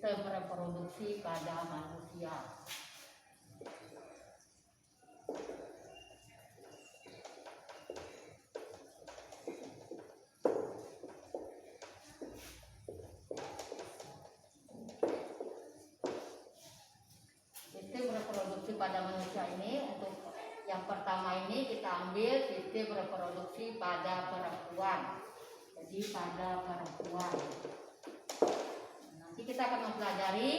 sistem reproduksi pada manusia. Sistem reproduksi pada manusia ini, untuk yang pertama ini kita ambil sistem reproduksi pada perempuan. Jadi pada perempuan. Nanti kita akan mempelajari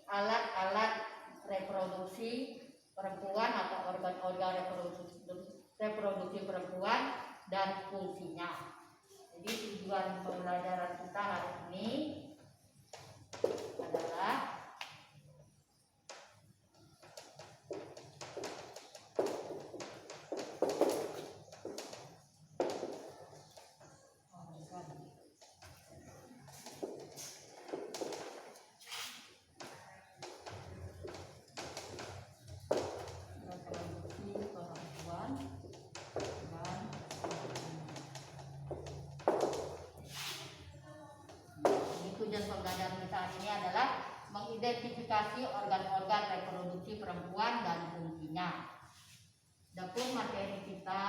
alat-alat reproduksi perempuan atau organ-organ reproduksi perempuan dan fungsinya. Jadi tujuan pembelajaran kita hari ini adalah tujuan pembelajaran kita hari ini adalah mengidentifikasi organ-organ reproduksi perempuan dan fungsinya. Adapun materi kita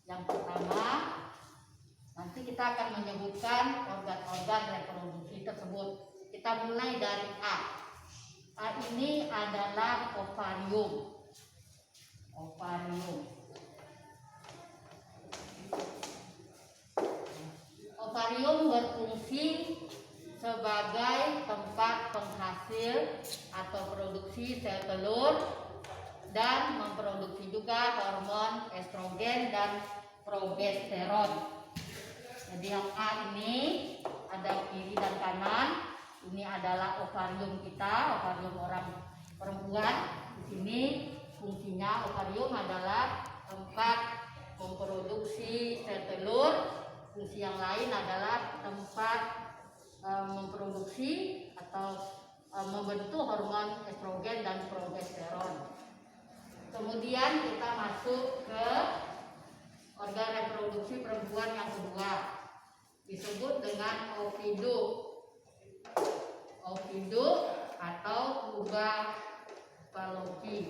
yang pertama, nanti kita akan menyebutkan organ-organ reproduksi tersebut. Kita mulai dari A. A ini adalah ovarium. Ovarium berfungsi sebagai tempat penghasil atau produksi sel telur dan memproduksi juga hormon estrogen dan progesteron. Jadi yang A ini ada kiri dan kanan. Ini adalah ovarium kita, ovarium orang perempuan. Di sini fungsinya ovarium adalah tempat memproduksi sel telur. Fungsi yang lain adalah tempat memproduksi atau membentuk hormon estrogen dan progesteron. Kemudian kita masuk ke organ reproduksi perempuan yang kedua, disebut dengan oviduk atau tuba Fallopi.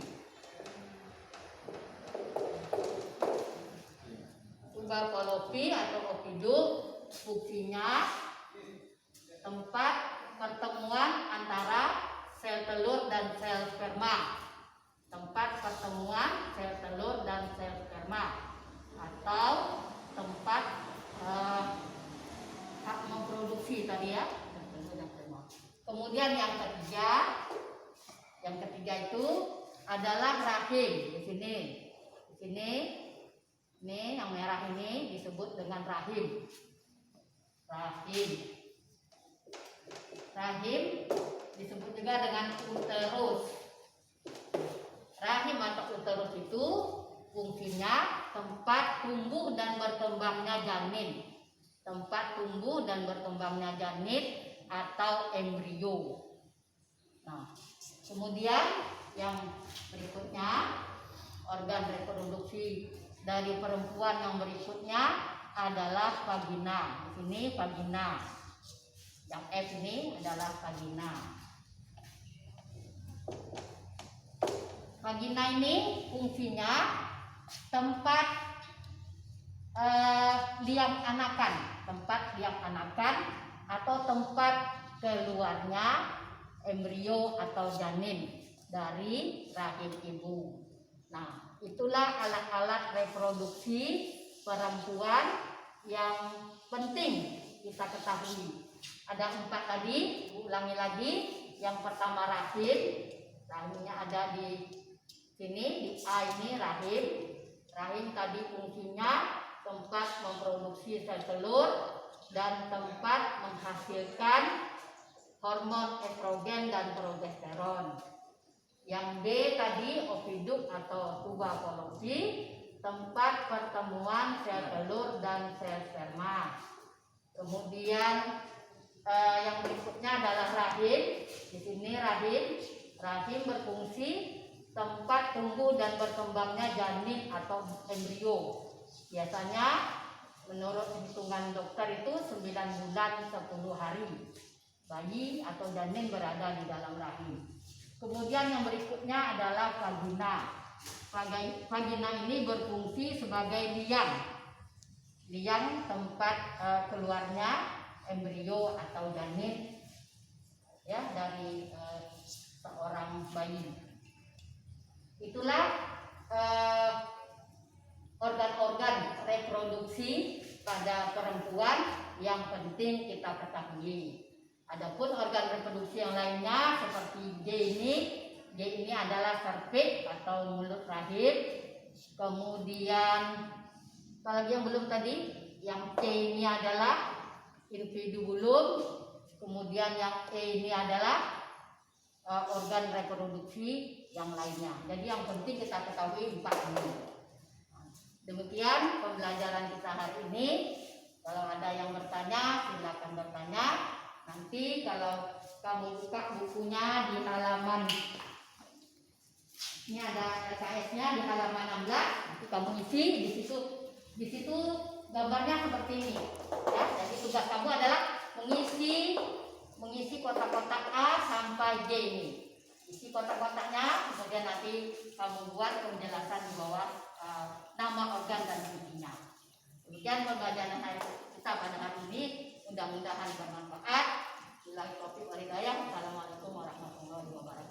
Tuba Fallopi atau oviduk fungsinya tempat pertemuan antara sel telur dan sel sperma. Tempat pertemuan sel telur dan sel sperma atau tempat hak memproduksi tadi ya. Kemudian yang ketiga itu adalah rahim. Di sini ini yang merah ini disebut dengan rahim. Rahim disebut juga dengan uterus. Rahim atau uterus itu fungsinya tempat tumbuh dan berkembangnya janin. Tempat tumbuh dan berkembangnya janin atau embrio. Nah, kemudian yang berikutnya, organ reproduksi dari perempuan yang berikutnya adalah vagina. Di sini vagina. Yang F ini adalah vagina. Vagina ini fungsinya tempat liang anakan atau tempat keluarnya embrio atau janin dari rahim ibu. Nah, itulah alat-alat reproduksi perempuan yang penting kita ketahui. Ada 4 tadi, ulangi lagi. Yang pertama rahim. Rahimnya ada di sini, di A ini rahim. Rahim tadi fungsinya tempat memproduksi sel telur dan tempat menghasilkan hormon estrogen dan progesteron. Yang B tadi oviduk atau tuba Fallopi, tempat pertemuan sel telur dan sel sperma. Kemudian yang berikutnya adalah rahim. Di sini rahim berfungsi tempat tumbuh dan berkembangnya janin atau embrio. Biasanya menurut hitungan dokter itu 9 bulan 10 hari. bayi atau janin berada di dalam rahim. Kemudian yang berikutnya adalah vagina. Vagina ini berfungsi sebagai liang tempat keluarnya embrio atau janin ya dari seorang bayi. Itulah organ-organ reproduksi pada perempuan yang penting kita ketahui. Adapun organ reproduksi yang lainnya seperti G ini adalah serviks atau mulut rahim. Kemudian apalagi yang belum tadi, yang C ini adalah infundibulum. Kemudian yang E ini adalah organ reproduksi yang lainnya. Jadi yang penting kita ketahui 4 ini. Demikian pembelajaran kita hari ini. Kalau ada yang bertanya, silakan bertanya. Nanti kalau kamu buka bukunya di halaman, ini ada LKS-nya di halaman 16, nanti kamu isi di situ gambarnya seperti ini. Ya, jadi tugas kamu adalah mengisi kotak-kotak A sampai J ini. Isi kotak-kotaknya, kemudian nanti kamu buat penjelasan di bawah nama organ dan fungsinya. Demikian pembelajaran kita pada hari ini. Mudah-mudahan bermanfaat. Wassalamualaikum warahmatullahi wabarakatuh.